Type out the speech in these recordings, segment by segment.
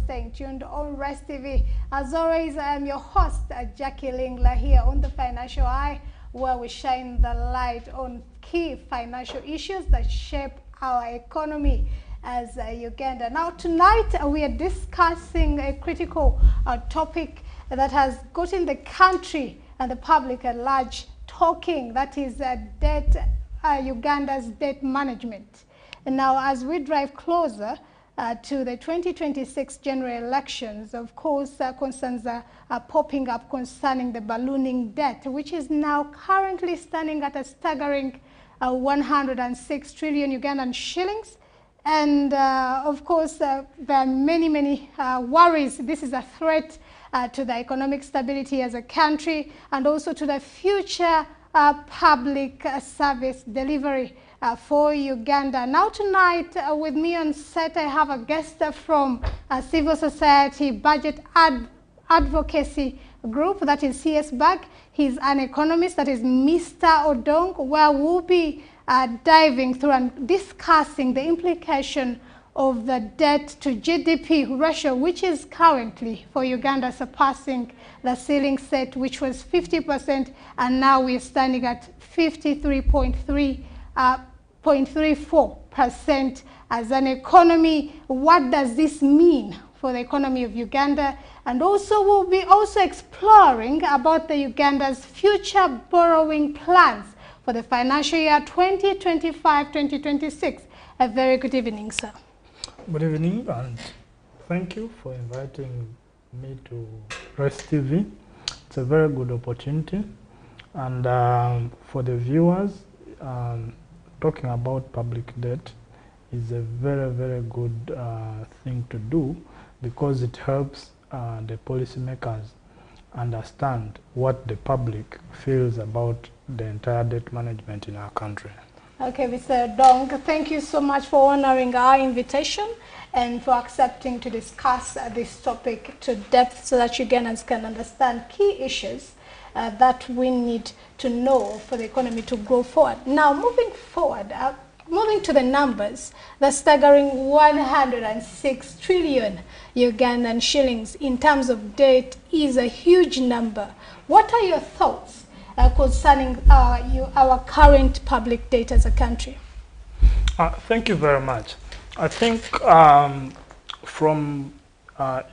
staying tuned on Rest TV. As always, I am your host, Jackie Lingla, here on the Financial Eye, where we shine the light on key financial issues that shape our economy as Uganda. Now, tonight we are discussing a critical topic that has gotten the country and the public at large talking, that is Uganda's debt management. And now, as we drive closer to the 2026 general elections, of course, concerns are popping up concerning the ballooning debt, which is now currently standing at a staggering 106 trillion Ugandan shillings. And of course, there are many worries. This is a threat to the economic stability as a country and also to the future public service delivery for Uganda. Now tonight with me on set, I have a guest from civil society budget advocacy group, that is CSBAG. He's an economist, that is Mr. Odong, where we'll be diving through and discussing the implication of the debt to GDP ratio, which is currently for Uganda surpassing the ceiling set, which was 50%, and now we're standing at 53.34% as an economy. What does this mean for the economy of Uganda? And also we'll be also exploring about the Uganda's future borrowing plans for the financial year 2025-2026. A very good evening, sir. Good evening, and thank you for inviting me to Rest TV. It's a very good opportunity, and for the viewers, talking about public debt is a very good thing to do, because it helps the policymakers understand what the public feels about the entire debt management in our country. Okay, Mr. Dong, thank you so much for honoring our invitation and for accepting to discuss this topic to depth so that Ugandans can understand key issues that we need to know for the economy to grow forward. Now, moving forward, moving to the numbers, the staggering 106 trillion Ugandan shillings in terms of debt is a huge number. What are your thoughts concerning our current public debt as a country? Thank you very much. I think from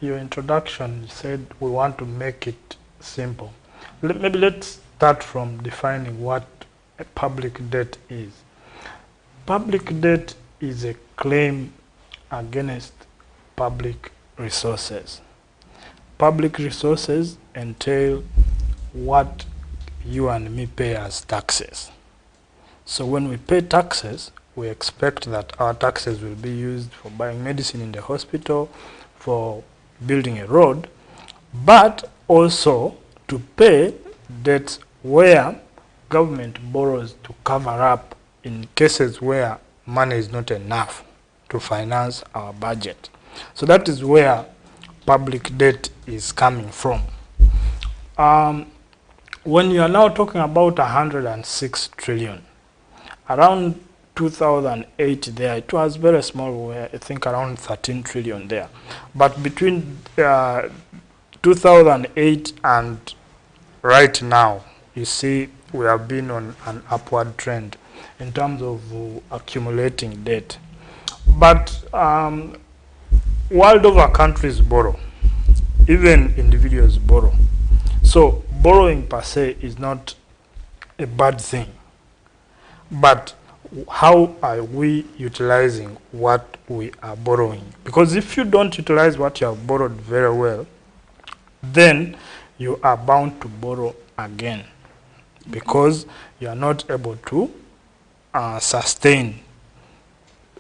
your introduction, you said we want to make it simple. Maybe let's start from defining what a public debt is. Public debt is a claim against public resources. Public resources entail what you and me pay as taxes. So when we pay taxes, we expect that our taxes will be used for buying medicine in the hospital, for building a road, but also to pay debts where government borrows to cover up in cases where money is not enough to finance our budget. So that is where public debt is coming from. When you are now talking about 106 trillion, around 2008 there, it was very small, I think around 13 trillion there. But between 2008 and right now, you see we have been on an upward trend in terms of accumulating debt. But world over, countries borrow, even individuals borrow. So borrowing per se is not a bad thing, but how are we utilizing what we are borrowing? Because if you don't utilize what you have borrowed very well, then you are bound to borrow again, because you are not able to sustain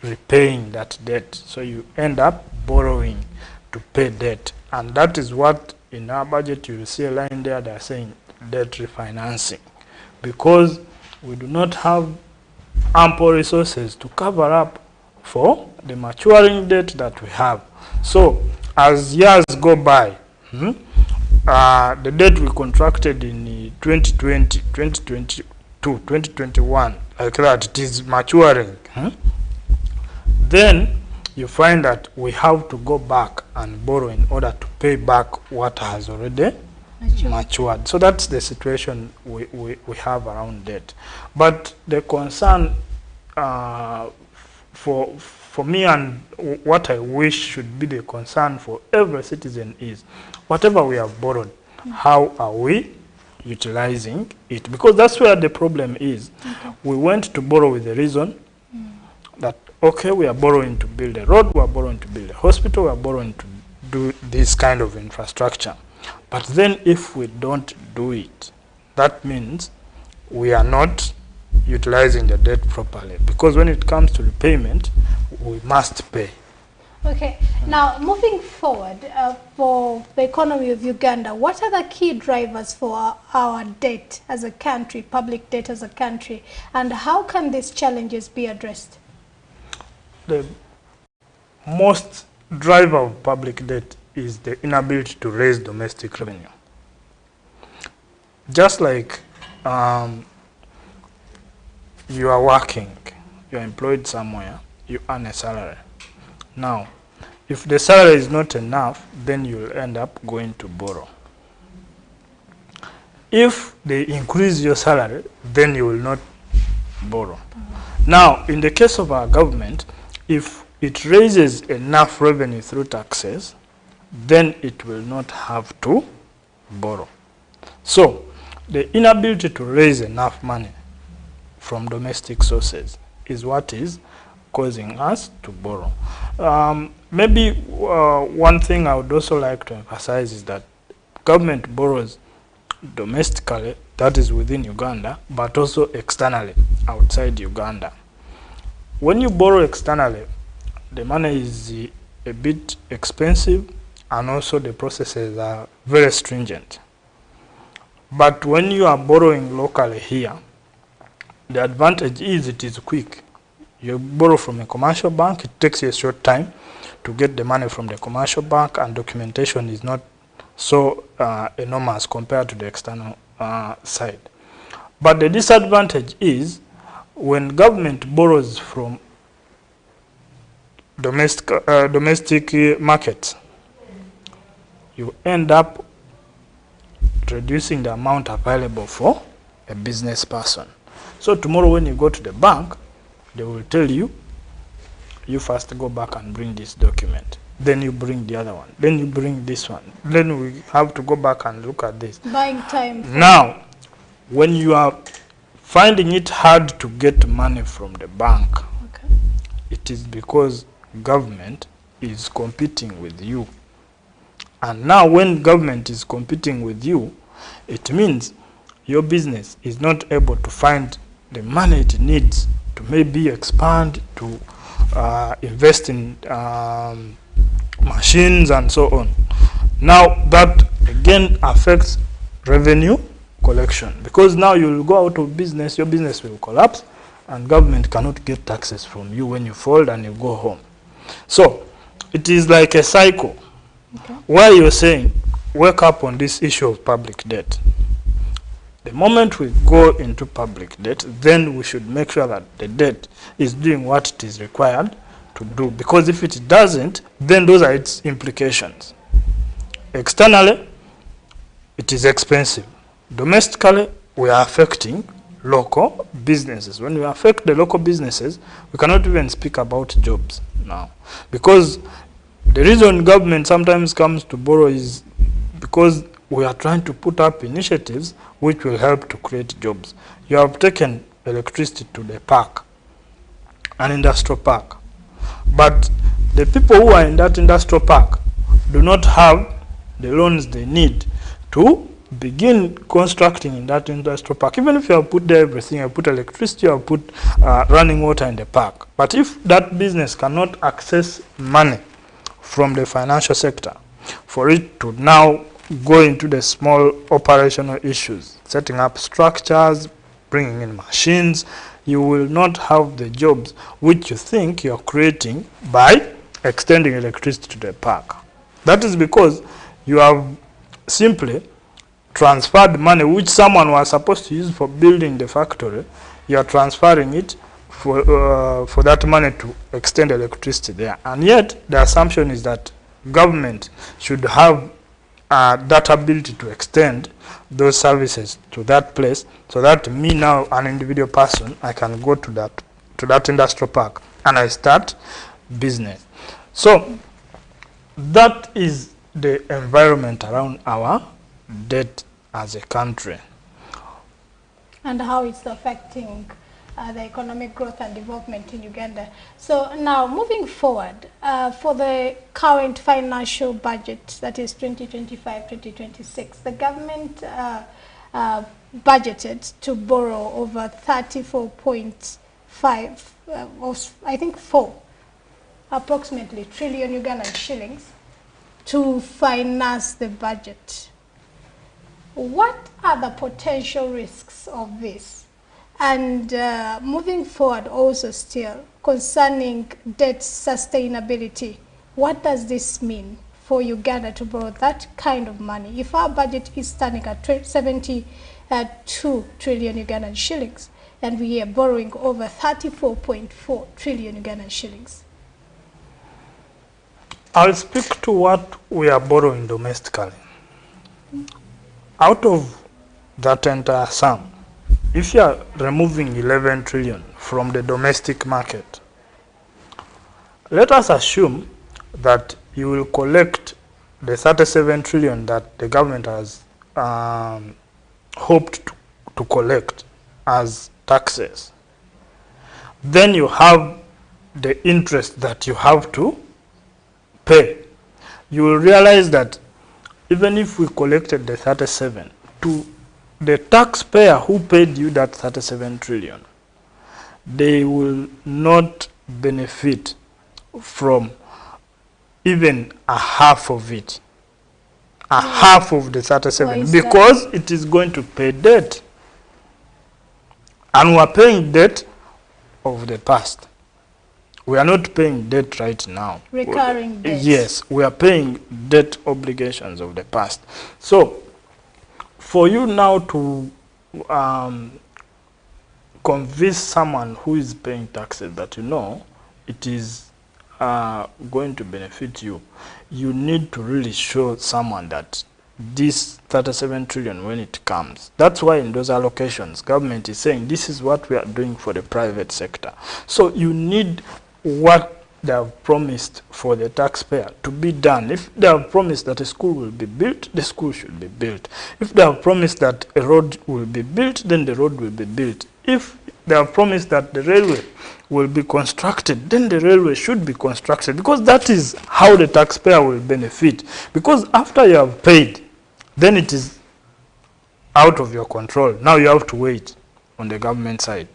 repaying that debt. So you end up borrowing to pay debt, and that is what in our budget you will see a line there, they are saying debt refinancing, because we do not have ample resources to cover up for the maturing debt that we have. So as years go by, the debt we contracted in 2020, 2022, 2021, like that, it is maturing. Then you find that we have to go back and borrow in order to pay back what has already matured. So that's the situation we have around debt. But the concern for me, and what I wish should be the concern for every citizen, is whatever we have borrowed, how are we utilizing it? Because that's where the problem is. We went to borrow with the reason that, okay, we are borrowing to build a road, we are borrowing to build a hospital, we are borrowing to do this kind of infrastructure. But then if we don't do it, that means we are not utilizing the debt properly, because when it comes to repayment, we must pay. Okay, now moving forward, for the economy of Uganda, what are the key drivers for our debt as a country, public debt as a country, and how can these challenges be addressed? The most driver of public debt is the inability to raise domestic revenue. Just like you are working, you are employed somewhere, you earn a salary. Now, if the salary is not enough, then you'll end up going to borrow. If they increase your salary, then you will not borrow. Now, in the case of our government, if it raises enough revenue through taxes, then it will not have to borrow. So, the inability to raise enough money from domestic sources is what is causing us to borrow. Maybe one thing I would also like to emphasize is that government borrows domestically, that is within Uganda, but also externally, outside Uganda. When you borrow externally, the money is a bit expensive, and also the processes are very stringent. But when you are borrowing locally here, the advantage is it is quick. You borrow from a commercial bank, it takes you a short time to get the money from the commercial bank, and documentation is not so enormous compared to the external side. But the disadvantage is when government borrows from domestic markets, you end up reducing the amount available for a business person. So tomorrow when you go to the bank, they will tell you, you first go back and bring this document. Then you bring the other one. Then you bring this one. Then we have to go back and look at this. Buying time. Now, when you are finding it hard to get money from the bank, it is because government is competing with you. And now when government is competing with you, it means your business is not able to find the money it needs to maybe expand, to invest in machines and so on. Now that again affects revenue collection, because now you will go out of business, your business will collapse, and government cannot get taxes from you when you fold and you go home. So it is like a cycle. Where you're saying, wake up on this issue of public debt. The moment we go into public debt, then we should make sure that the debt is doing what it is required to do. Because if it doesn't, then those are its implications. Externally, it is expensive. Domestically, we are affecting local businesses. When we affect the local businesses, we cannot even speak about jobs now. Because the reason government sometimes comes to borrow is because we are trying to put up initiatives which will help to create jobs. You have taken electricity to the park, an industrial park. But the people who are in that industrial park do not have the loans they need to begin constructing in that industrial park. Even if you have put there everything, you have put electricity, you have put running water in the park. But if that business cannot access money from the financial sector for it to now go into the small operational issues, setting up structures, bringing in machines, you will not have the jobs which you think you're creating by extending electricity to the park. That is because you have simply transferred money which someone was supposed to use for building the factory. You are transferring it for that money to extend electricity there. And yet the assumption is that government should have that ability to extend those services to that place, so that me now, an individual person, I can go to that industrial park and I start business. So that is the environment around our debt as a country. And how it's affecting the economic growth and development in Uganda. So now moving forward, for the current financial budget, that is 2025-2026, the government budgeted to borrow over 34.5, I think 4, approximately trillion Ugandan shillings to finance the budget. What are the potential risks of this? And moving forward also still concerning debt sustainability, what does this mean for Uganda to borrow that kind of money? If our budget is standing at 72 trillion Ugandan shillings and we are borrowing over 34.4 trillion Ugandan shillings. I'll speak to what we are borrowing domestically. Out of that entire sum, if you are removing 11 trillion from the domestic market, let us assume that you will collect the 37 trillion that the government has hoped to collect as taxes. Then you have the interest that you have to pay. You will realize that even if we collected the 37, to the taxpayer who paid you that 37 trillion, they will not benefit from even a half of it, half of the 37, because it is going to pay debt. And we are paying debt of the past. We are not paying debt right now. Recurring debt. Yes, we are paying debt obligations of the past. So for you now to convince someone who is paying taxes that it is going to benefit you, you need to really show someone that this 37 trillion, when it comes, that's why in those allocations, government is saying this is what we are doing for the private sector. So you need what they have promised for the taxpayer to be done. If they have promised that a school will be built, the school should be built. If they have promised that a road will be built, then the road will be built. If they have promised that the railway will be constructed, then the railway should be constructed, because that is how the taxpayer will benefit. Because after you have paid, then it is out of your control. Now you have to wait on the government side.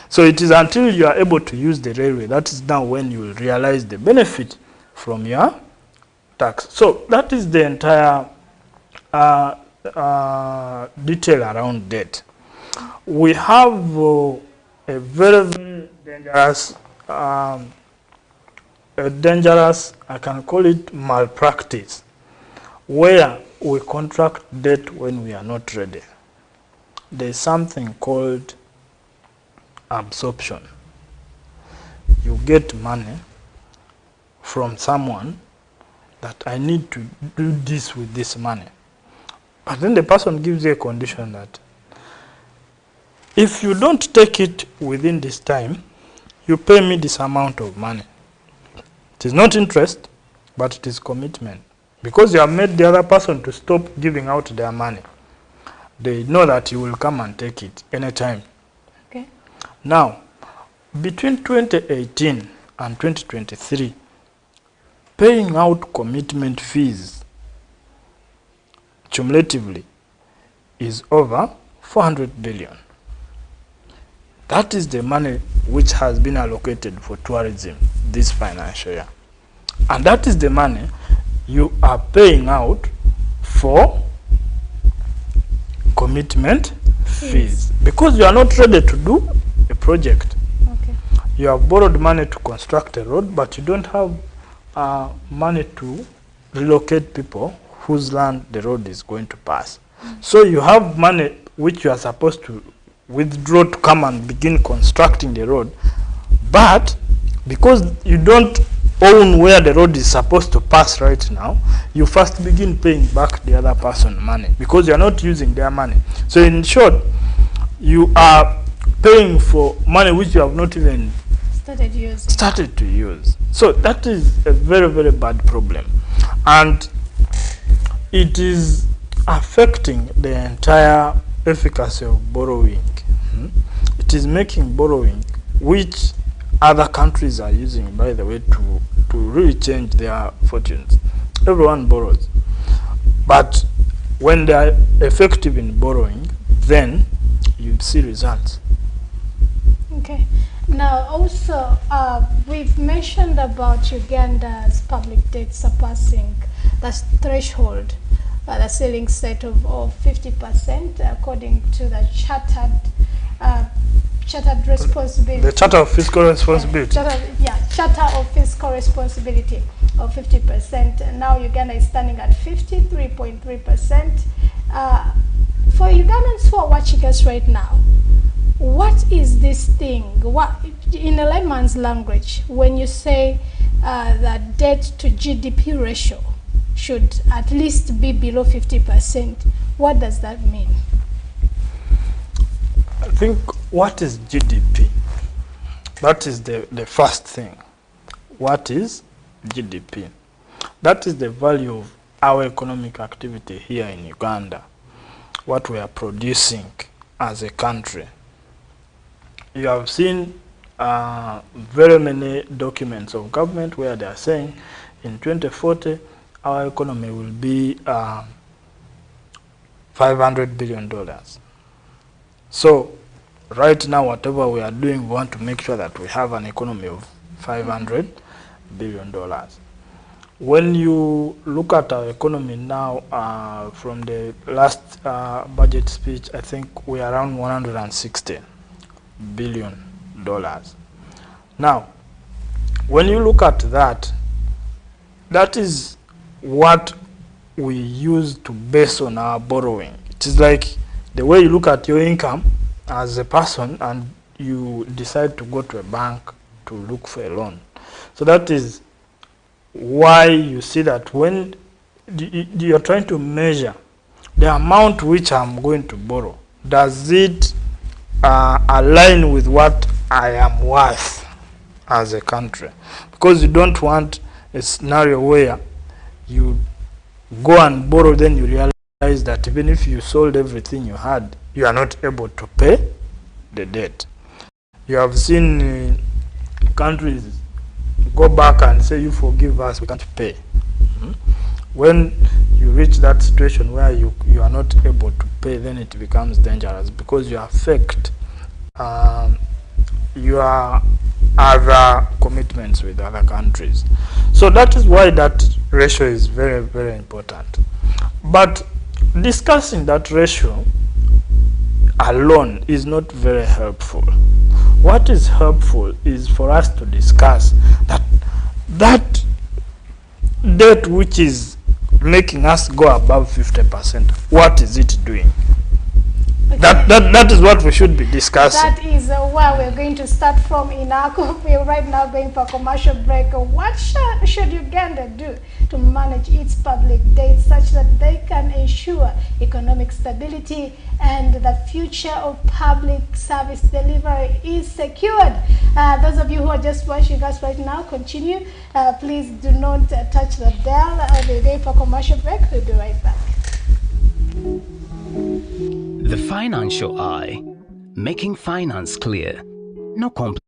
So it is until you are able to use the railway, that is now when you will realize the benefit from your tax. So that is the entire detail around debt. We have a very, very dangerous, I can call it malpractice, where we contract debt when we are not ready. There is something called absorption. You get money from someone that I need to do this with this money. But then the person gives you a condition that if you don't take it within this time, you pay me this amount of money. It is not interest, but it is commitment. Because you have made the other person to stop giving out their money, they know that you will come and take it anytime. Okay. Now, between 2018 and 2023, paying out commitment fees cumulatively is over 400 billion. That is the money which has been allocated for tourism this financial year. And that is the money you are paying out for commitment fees. Because you are not ready to do a project. Okay. You have borrowed money to construct a road, but you don't have money to relocate people whose land the road is going to pass. So you have money which you are supposed to withdraw to come and begin constructing the road, But because you don't own where the road is supposed to pass right now, you first begin paying back the other person money because you are not using their money. So in short, you are paying for money which you have not even started to use. So that is a very, very bad problem. And it is affecting the entire efficacy of borrowing. It is making borrowing, which other countries are using, by the way, to really change their fortunes. Everyone borrows. But when they are effective in borrowing, then you see results. Okay. Now, also, we've mentioned about Uganda's public debt surpassing the threshold, the ceiling set of 50%, according to the chartered responsibility. The Charter of Fiscal Responsibility. Charter of Fiscal Responsibility of 50%. Now Uganda is standing at 53.3%. For Ugandans who are watching us right now, what is this thing? What, in a layman's language, when you say that debt to GDP ratio should at least be below 50%, what does that mean? I think, what is GDP? That is the first thing. What is GDP? That is the value of our economic activity here in Uganda, what we are producing as a country. You have seen very many documents of government where they are saying in 2040 our economy will be $500 billion. So right now, whatever we are doing, we want to make sure that we have an economy of $500 billion. When you look at our economy now, from the last budget speech, I think we are around $160 billion. Now, when you look at that, that is what we use to base on our borrowing. It is like the way you look at your income as a person and you decide to go to a bank to look for a loan. So that is why you see that when you're trying to measure the amount which I'm going to borrow, does it align with what I am worth as a country? Because you don't want a scenario where you go and borrow, then you realize that even if you sold everything you had, you are not able to pay the debt. You have seen countries go back and say, you forgive us, we can't pay. When you reach that situation where you are not able to pay, then it becomes dangerous because you affect your other commitments with other countries. So that is why that ratio is very, very important. But discussing that ratio alone is not very helpful. What is helpful is for us to discuss that debt which is making us go above 50%, what is it doing? Okay. That is what we should be discussing. That is where we're going to start from in our we're right now going for commercial break. What should Uganda do to manage its public debt such that they can ensure economic stability and the future of public service delivery is secured? Those of you who are just watching us right now, continue. Please do not touch the dial. We're going for commercial break. We'll be right back. The Financial Eye, making finance clear, no complex.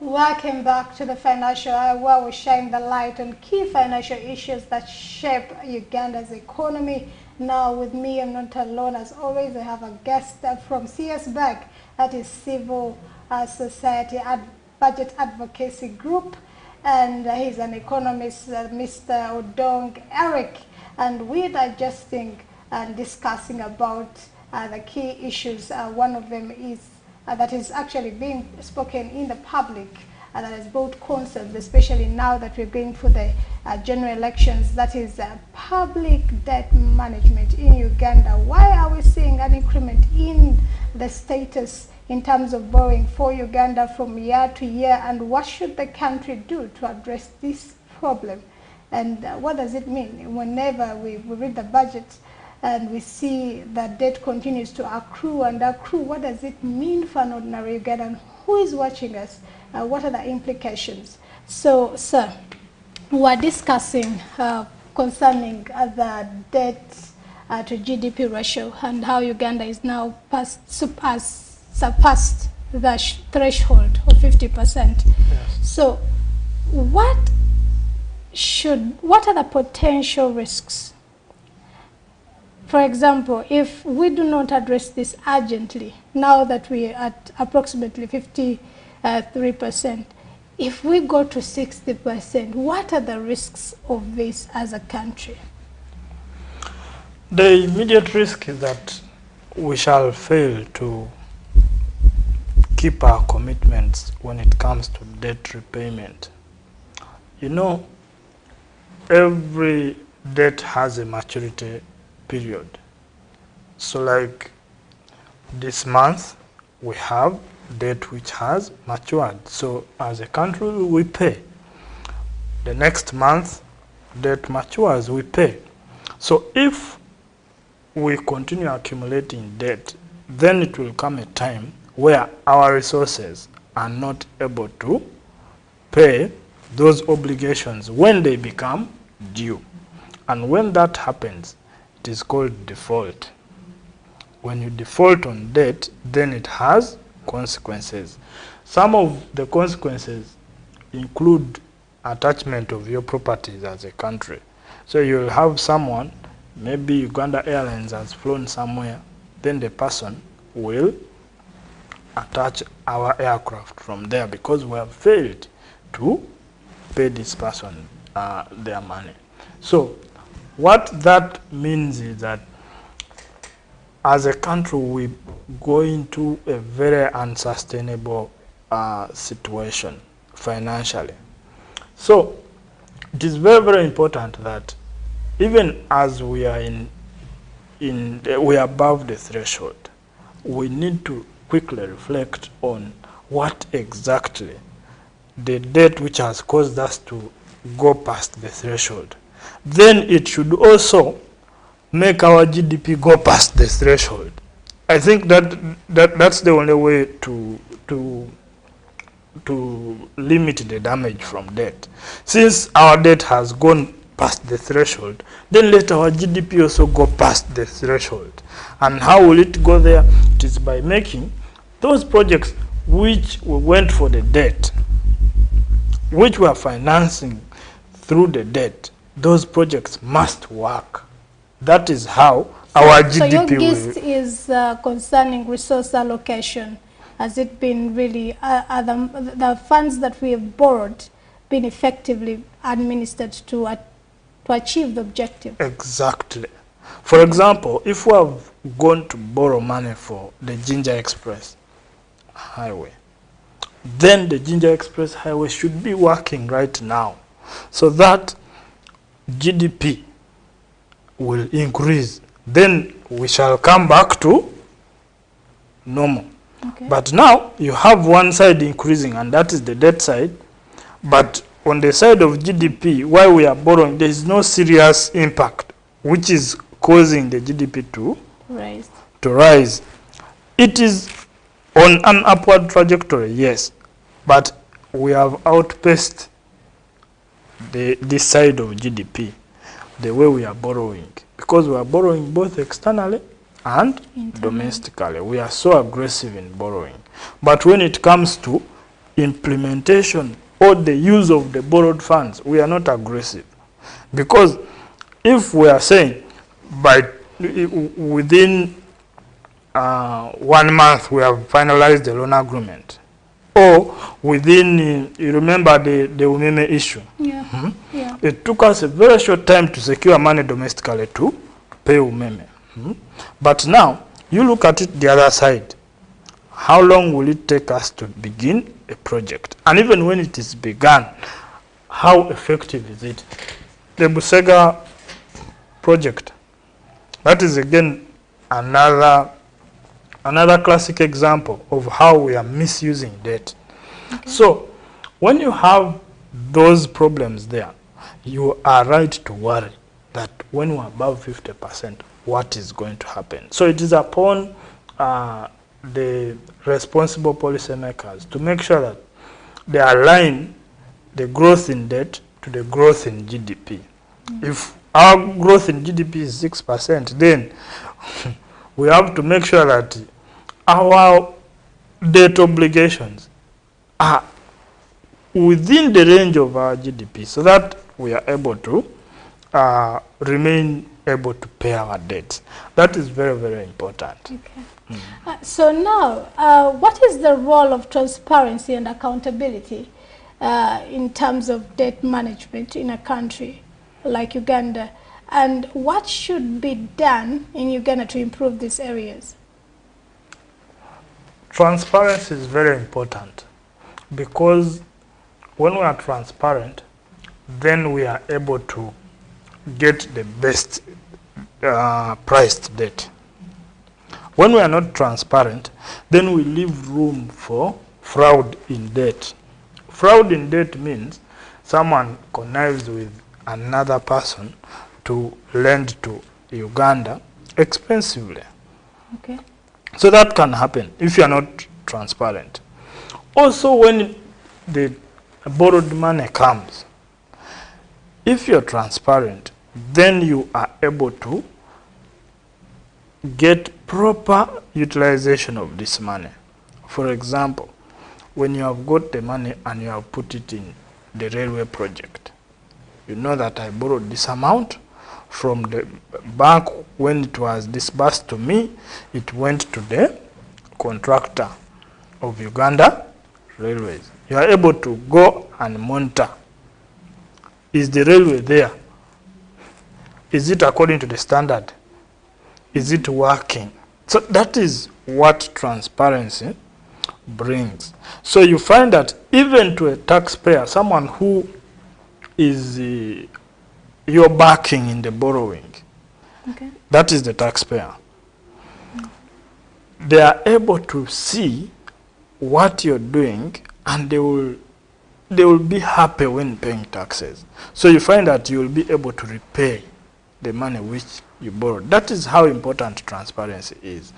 Welcome back to the Financial Eye, where we shine the light on key financial issues that shape Uganda's economy. Now with me, I'm not alone. As always, I have a guest from CS Bank, that is Civil Society Budget Advocacy Group, and he's an economist, Mr. Odong Eric, and we're digesting and discussing about the key issues. One of them is that is actually being spoken in the public, that has brought concerns, especially now that we're going for the general elections, that is public debt management in Uganda. Why are we seeing an increment in the status in terms of borrowing for Uganda from year to year, and what should the country do to address this problem? And what does it mean whenever we read the budget and we see that debt continues to accrue and accrue? What does it mean for an ordinary Ugandan? Who is watching us? What are the implications? So, sir, we're discussing concerning the debt to GDP ratio and how Uganda is now surpassed the threshold of 50%. Yes. So, what are the potential risks? For example, if we do not address this urgently, now that we are at approximately 53%, if we go to 60%, what are the risks of this as a country? The immediate risk is that we shall fail to keep our commitments when it comes to debt repayment. You know, every debt has a maturity period. So like this month, we have debt which has matured. So as a country, we pay. The next month, debt matures, we pay. So if we continue accumulating debt, then it will come a time where our resources are not able to pay those obligations when they become due. And when that happens, it is called default. When you default on debt, then it has consequences. Some of the consequences include attachment of your properties as a country. So you'll have someone, maybe Uganda Airlines has flown somewhere, then the person will attach our aircraft from there because we have failed to pay this person their money. So what that means is that as a country, we go into a very unsustainable situation financially. So it is very, very important that even as we are we are above the threshold, we need to quickly reflect on what exactly the debt which has caused us to go past the threshold. Then it should also make our GDP go past the threshold. I think that's the only way to limit the damage from debt. Since our debt has gone past the threshold, then let our GDP also go past the threshold. And how will it go there? It is by making those projects which we went for the debt, which we are financing through the debt. Those projects must work. That is how our GDP will... So your gist is concerning resource allocation. Has it been really, the funds that we have borrowed been effectively administered to achieve the objective? Exactly. For example, if we have gone to borrow money for the Ginger Express Highway, then the Ginger Express Highway should be working right now so that GDP will increase. Then we shall come back to normal. Okay. But now you have one side increasing, and that is the debt side. But on the side of GDP, while we are borrowing, there is no serious impact, which is causing the GDP to rise. It is on an upward trajectory, yes, but we have outpaced this side of GDP, the way we are borrowing, because we are borrowing both externally and domestically. We are so aggressive in borrowing. But when it comes to implementation or the use of the borrowed funds, we are not aggressive. Because if we are saying within 1 month we have finalized the loan agreement, or within, you remember the Umeme issue. Yeah. Yeah. It took us a very short time to secure money domestically to pay Umeme. But now, you look at it the other side. How long will it take us to begin a project? And even when it is begun, how effective is it? The Busega project, that is again another classic example of how we are misusing debt. Okay. So when you have those problems there, you are right to worry that when we're above 50%, what is going to happen? So it is upon the responsible policymakers to make sure that they align the growth in debt to the growth in GDP. If our growth in GDP is 6%, then we have to make sure that our debt obligations are within the range of our GDP, so that we are able to remain able to pay our debts. That is very, very important. Okay. So now, what is the role of transparency and accountability in terms of debt management in a country like Uganda? And what should be done in Uganda to improve these areas? Transparency is very important, because when we are transparent, then we are able to get the best priced debt. When we are not transparent, then we leave room for fraud in debt. Fraud in debt means someone connives with another person to lend to Uganda expensively. Okay. So that can happen if you are not transparent. Also, when the borrowed money comes, if you're transparent, then you are able to get proper utilization of this money. For example, when you have got the money and you have put it in the railway project, you know that I borrowed this amount from the bank. When it was disbursed to me, it went to the contractor of Uganda Railways. You are able to go and monitor. Is the railway there? Is it according to the standard? Is it working? So that is what transparency brings. So you find that even to a taxpayer, someone who is your backing in the borrowing, okay, that is the taxpayer. They are able to see what you're doing, and they will be happy when paying taxes. So you find that you will be able to repay the money which you borrowed. That is how important transparency is.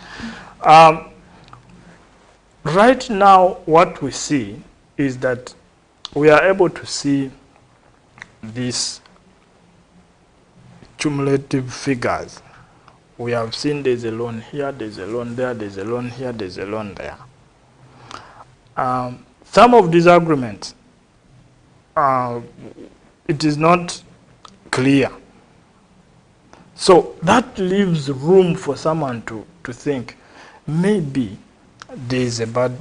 Right now, what we see is that we are able to see these cumulative figures. We have seen there's a loan here, there's a loan there, there's a loan here, there's a loan there. Some of these agreements, it is not clear. So that leaves room for someone to think, maybe there's a bad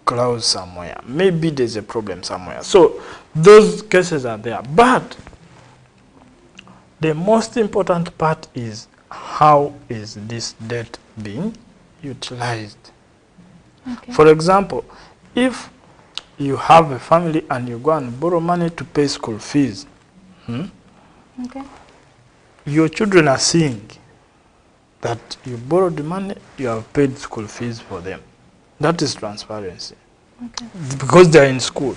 clause somewhere, maybe there's a problem somewhere. So those cases are there. But the most important part is, how is this debt being utilized? Okay. For example, if you have a family and you go and borrow money to pay school fees, okay, your children are seeing that you borrowed the money, you have paid school fees for them. That is transparency. okay, Because they are in school.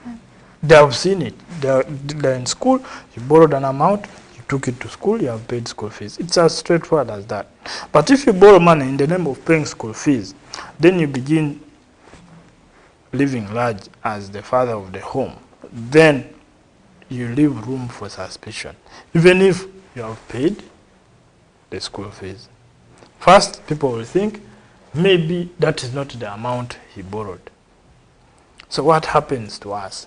okay, They have seen it. They're in school, you borrowed an amount, you took it to school, you have paid school fees. It's as straightforward as that. But if you borrow money in the name of paying school fees, then you begin living large as the father of the home. Then you leave room for suspicion, even if you have paid the school fees. First, people will think maybe that is not the amount he borrowed. So what happens to us?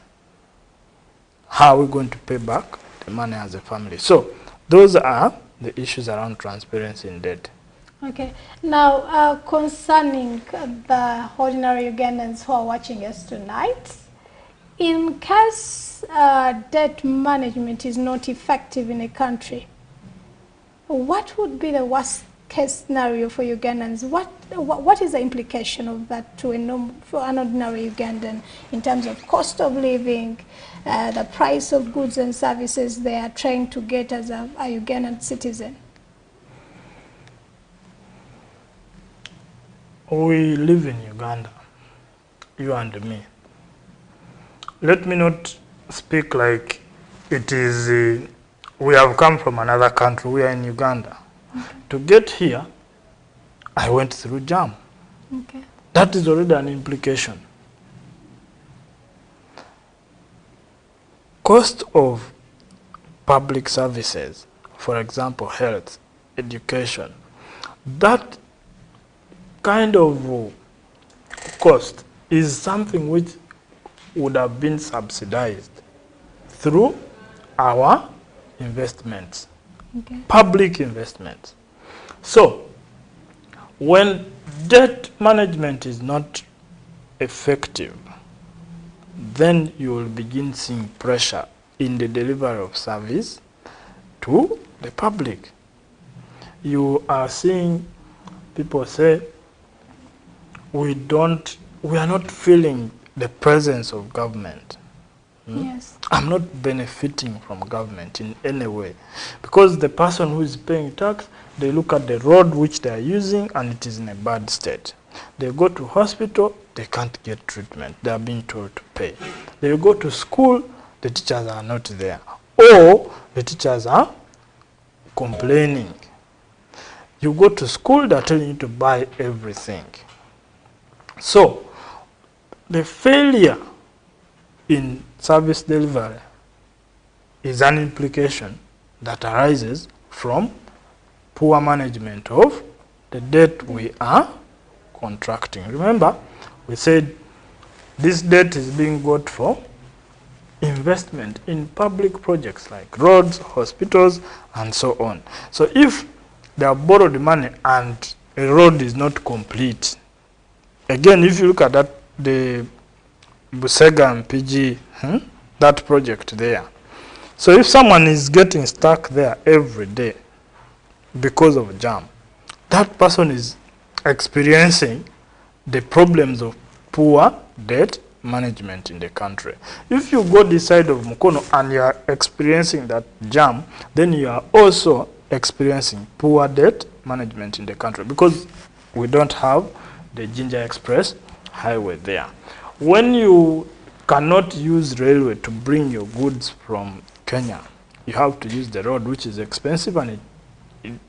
How are we going to pay back the money as a family? So those are the issues around transparency in debt. Okay. Now, concerning the ordinary Ugandans who are watching us tonight, in case debt management is not effective in a country, what would be the worst case scenario for Ugandans? What is the implication of that to for an ordinary Ugandan in terms of cost of living, the price of goods and services they are trying to get as a Ugandan citizen? We live in Uganda, you and me. Let me not speak like it is, we have come from another country, we are in Uganda. Okay. To get here, I went through JAM. Okay. That is already an implication. Cost of public services, for example, health, education, that kind of cost is something which would have been subsidized through our investments, okay, public investments. So when debt management is not effective, then you will begin seeing pressure in the delivery of service to the public. You are seeing people say, we are not feeling the presence of government. Yes. I'm not benefiting from government in any way. Because the person who is paying tax, they look at the road which they are using and it is in a bad state. They go to hospital, they can't get treatment. They are being told to pay. They go to school, the teachers are not there. Or the teachers are complaining. You go to school, they are telling you to buy everything. So, the failure in service delivery is an implication that arises from poor management of the debt we are contracting. Remember, we said this debt is being got for investment in public projects like roads, hospitals, and so on. So if they have borrowed money and a road is not complete, again, if you look at that, the Busega and PG, that project there. So if someone is getting stuck there every day because of JAM, that person is experiencing the problems of poor debt management in the country. If you go this side of Mukono and you are experiencing that JAM, then you are also experiencing poor debt management in the country because we don't have the Ginger Express highway there. When you cannot use railway to bring your goods from Kenya, you have to use the road, which is expensive and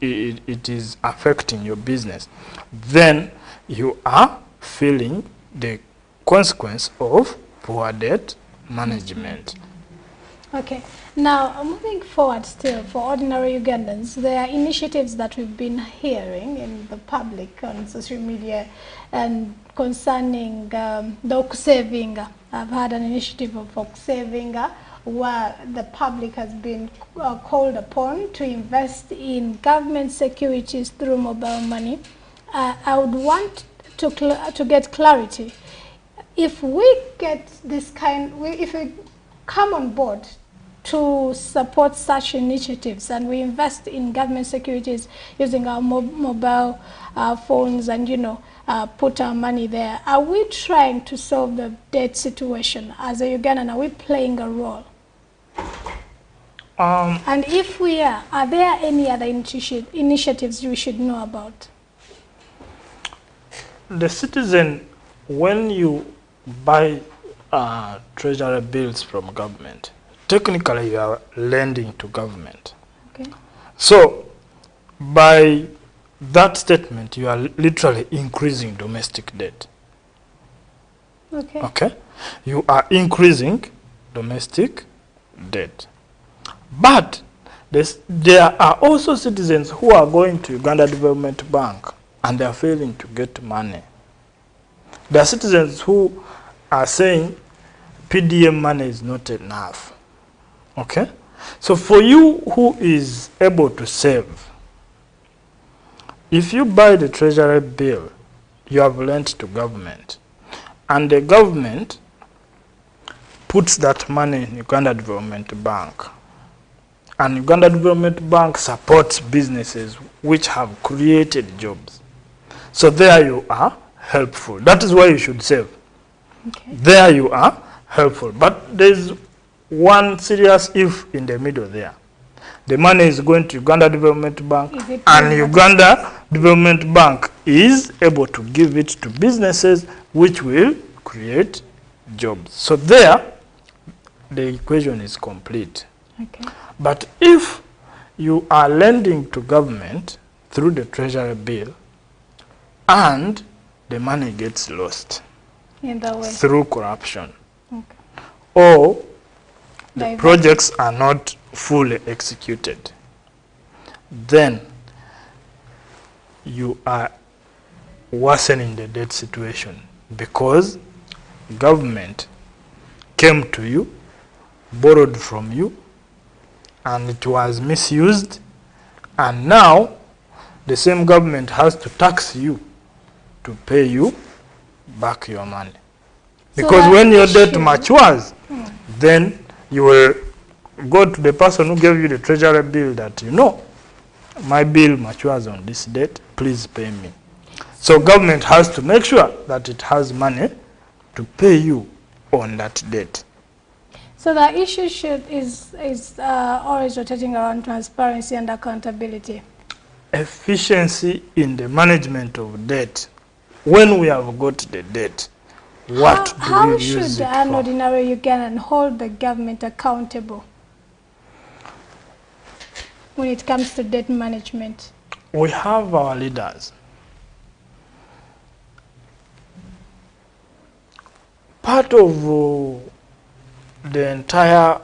it is affecting your business. Then you are feeling the consequence of poor debt management. Okay. Now, moving forward still, for ordinary Ugandans, there are initiatives that we've been hearing in the public on social media and concerning the Okusaving. I've had an initiative of Okusaving where the public has been called upon to invest in government securities through mobile money. I would want to get clarity. If we get this if we come on board to support such initiatives and we invest in government securities using our mobile phones and, put our money there, are we trying to solve the debt situation as a Ugandan? Are we playing a role? And if we are there any other initiatives we should know about? The citizen, when you buy treasury bills from government, technically you are lending to government. Okay. So by that statement, you are literally increasing domestic debt. Okay. Okay? You are increasing domestic debt. But there are also citizens who are going to Uganda Development Bank and they are failing to get money. There are citizens who are saying, PDM money is not enough. Okay? So for you who is able to save, if you buy the treasury bill, you have lent to government, and the government puts that money in Uganda Development Bank, and Uganda Development Bank supports businesses which have created jobs. So there you are helpful. That is why you should save. Okay. There you are helpful. But there's one serious if in the middle there. The money is going to Uganda Development Bank, and Uganda Development Bank is able to give it to businesses which will create jobs. So there, the equation is complete. Okay. But if you are lending to government through the treasury bill and the money gets lost In that way. through corruption, Okay. or the Diversion. projects are not fully executed, then you are worsening the debt situation, because government came to you, borrowed from you, and it was misused, and now the same government has to tax you to pay you back your money. Because when your debt matures, then you will go to the person who gave you the treasury bill that, you know, my bill matures on this date, please pay me. So government has to make sure that it has money to pay you on that date. So the issue is always rotating around transparency and accountability. Efficiency in the management of debt. When we have got the debt, what do how we use should it an for? ordinary Ugandan hold the government accountable when it comes to debt management? We have our leaders. Part of the entire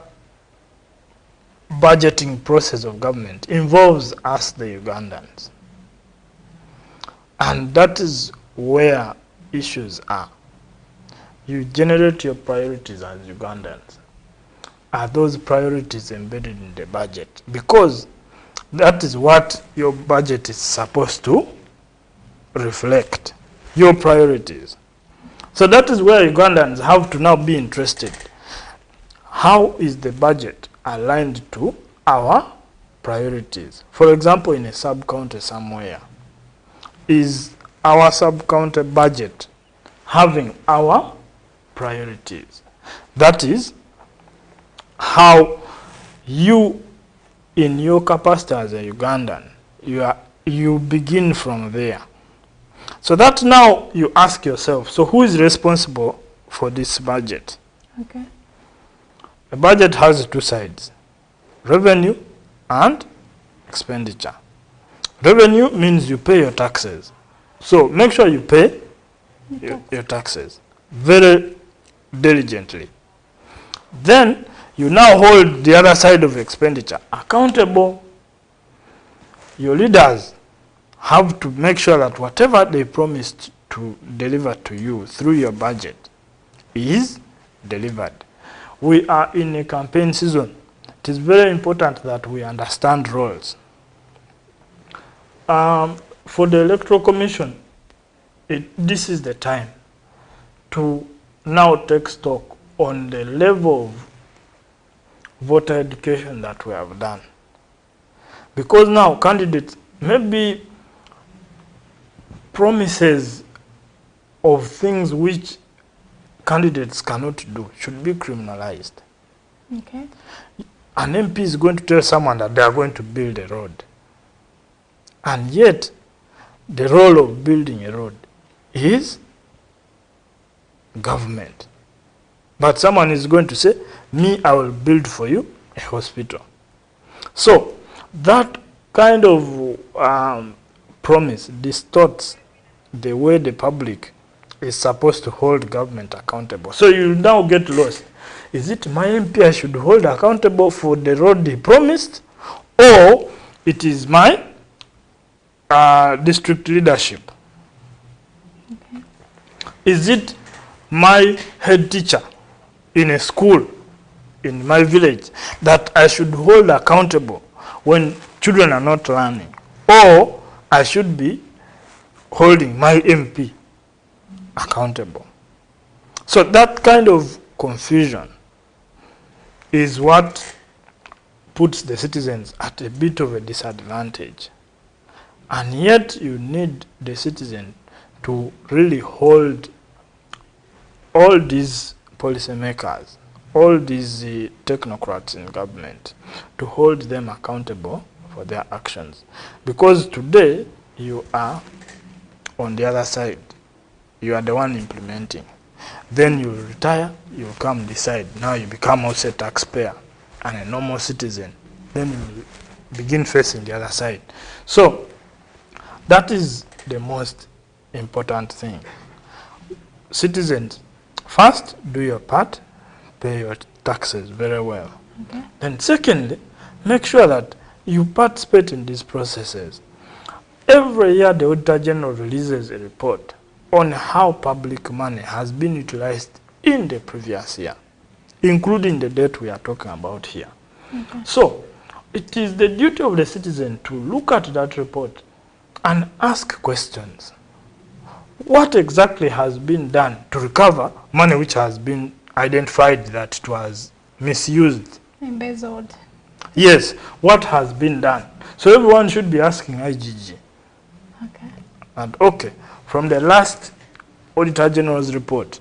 budgeting process of government involves us, the Ugandans. And that is where issues are. You generate your priorities as Ugandans. Are those priorities embedded in the budget? Because that is what your budget is supposed to reflect, your priorities. So that is where Ugandans have to now be interested. How is the budget aligned to our priorities? For example, in a sub-county somewhere, is our sub-county budget having our priorities? That is how you, in your capacity as a Ugandan, you begin from there. So that now you ask yourself, so who is responsible for this budget? Okay. A budget has two sides, revenue and expenditure. Revenue means you pay your taxes. So make sure you pay your taxes very diligently. Then you now hold the other side of expenditure accountable. Your leaders have to make sure that whatever they promised to deliver to you through your budget is delivered. We are in a campaign season. It is very important that we understand roles. For the Electoral Commission, this is the time to now take stock on the level of voter education that we have done. Because now candidates, maybe promises of things which candidates cannot do should be criminalized. Okay. An MP is going to tell someone that they are going to build a road. And yet, the role of building a road is government. But someone is going to say, me, I will build for you a hospital. So, that kind of promise distorts the way the public is supposed to hold government accountable. So you now get lost. Is it my MP I should hold accountable for the road he promised, or it is my district leadership? Okay. Is it my head teacher in a school in my village that I should hold accountable when children are not learning, or I should be holding my MP accountable. So that kind of confusion is what puts the citizens at a bit of a disadvantage. And yet you need the citizen to really hold all these policymakers, all these technocrats in government, to hold them accountable for their actions. Because today you are on the other side. You are the one implementing. Then you retire, you come decide. Now you become also a taxpayer and a normal citizen. Then you begin facing the other side. So that is the most important thing. Citizens, first, do your part, pay your taxes very well. Okay. Then secondly, make sure that you participate in these processes. Every year, the Auditor General releases a report on how public money has been utilized in the previous year, including the debt we are talking about here. Okay. So it is the duty of the citizen to look at that report and ask questions. What exactly has been done to recover money which has been identified that it was misused? Embezzled. Yes, what has been done? So everyone should be asking IGG. Okay. And okay, from the last Auditor General's report,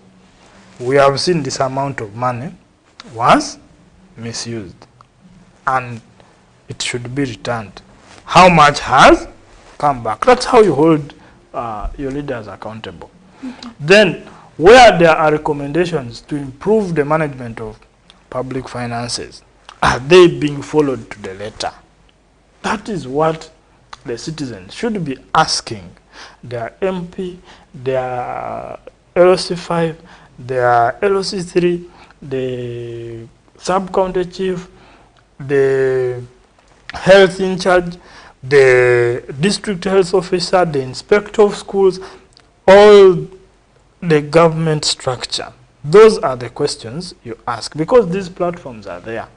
we have seen this amount of money was misused and it should be returned. How much has come back? That's how you hold your leaders accountable. Okay. Then, where there are recommendations to improve the management of public finances, are they being followed to the letter? That is what the citizens should be asking their MP, their LOC5, their LOC3, the sub-county chief, the health in charge, the district health officer, the inspector of schools, all the government structure. Those are the questions you ask, because these platforms are there.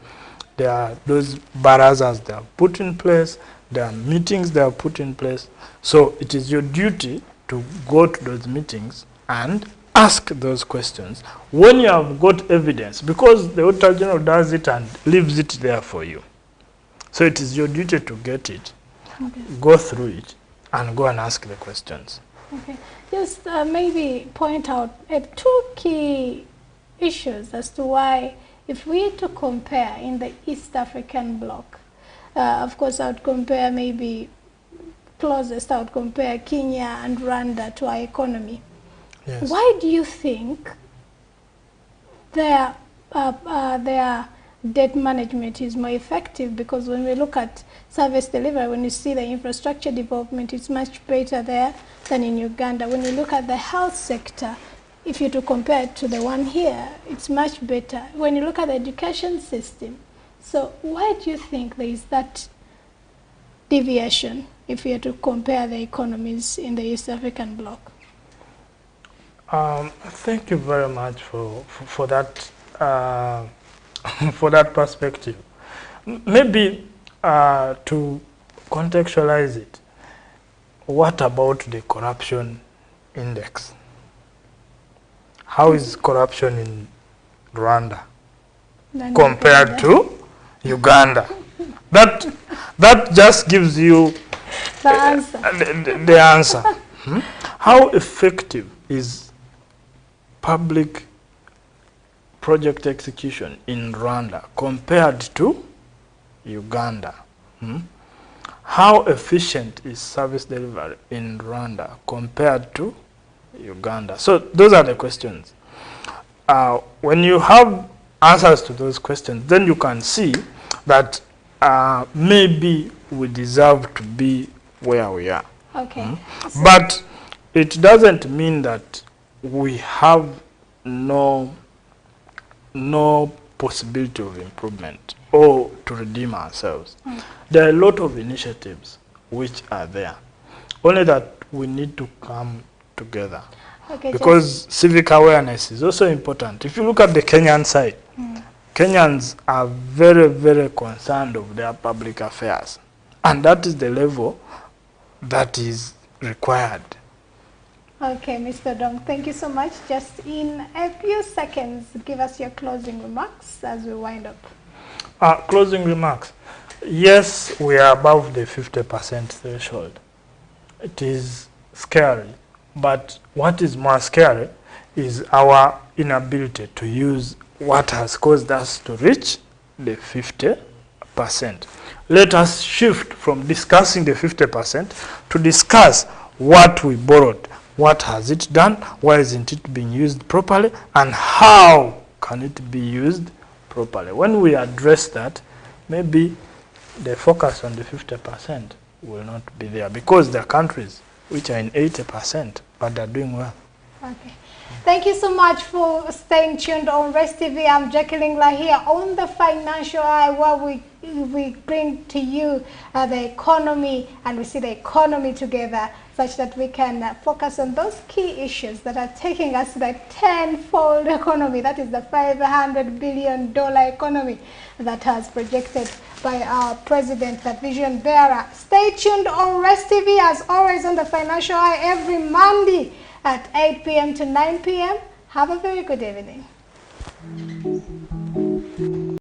There are those barazas that are put in place, there are meetings that are put in place. So it is your duty to go to those meetings and ask those questions when you have got evidence, because the Auditor General does it and leaves it there for you. So it is your duty to get it, okay, go through it, and go and ask the questions. Okay. Just maybe point out two key issues as to why, if we to compare in the East African bloc, of course I would compare maybe closest, I would compare Kenya and Rwanda to our economy. Yes. Why do you think their debt management is more effective? Because when we look at service delivery, when you see the infrastructure development, it's much better there than in Uganda. When you look at the health sector, if you to compare it to the one here, it's much better. When you look at the education system, so why do you think there is that deviation if you are to compare the economies in the East African bloc? Thank you very much for that for that perspective. Maybe to contextualize it, what about the corruption index? How is corruption in Rwanda compared to Uganda? That just gives you the answer. The answer. How effective is public project execution in Rwanda compared to Uganda? How efficient is service delivery in Rwanda compared to Uganda? So those are the questions. When you have answers to those questions, then you can see that maybe we deserve to be where we are. Okay. But it doesn't mean that we have no possibility of improvement or to redeem ourselves. There are a lot of initiatives which are there, only that we need to come together. Okay, because civic awareness is also important. If you look at the Kenyan side, Kenyans are very, very concerned of their public affairs. And that is the level that is required. Okay, Mr. Dong, thank you so much. Just in a few seconds, give us your closing remarks as we wind up. Closing remarks. Yes, we are above the 50% threshold. It is scary, but what is more scary is our inability to use what has caused us to reach the 50%. Let us shift from discussing the 50% to discuss what we borrowed. What has it done? Why isn't it being used properly? And how can it be used properly? When we address that, maybe the focus on the 50% will not be there, because there are countries which are in 80%, but they're doing well. Okay. Thank you so much for staying tuned on Rest TV. I'm Jacqueline La here on the Financial Eye, where we bring to you the economy, and we see the economy together such that we can focus on those key issues that are taking us to the tenfold economy. That is the $500 billion economy that has projected by our president, the vision bearer. Stay tuned on Rest TV, as always, on the Financial Eye every Monday at 8 p.m. to 9 p.m. Have a very good evening.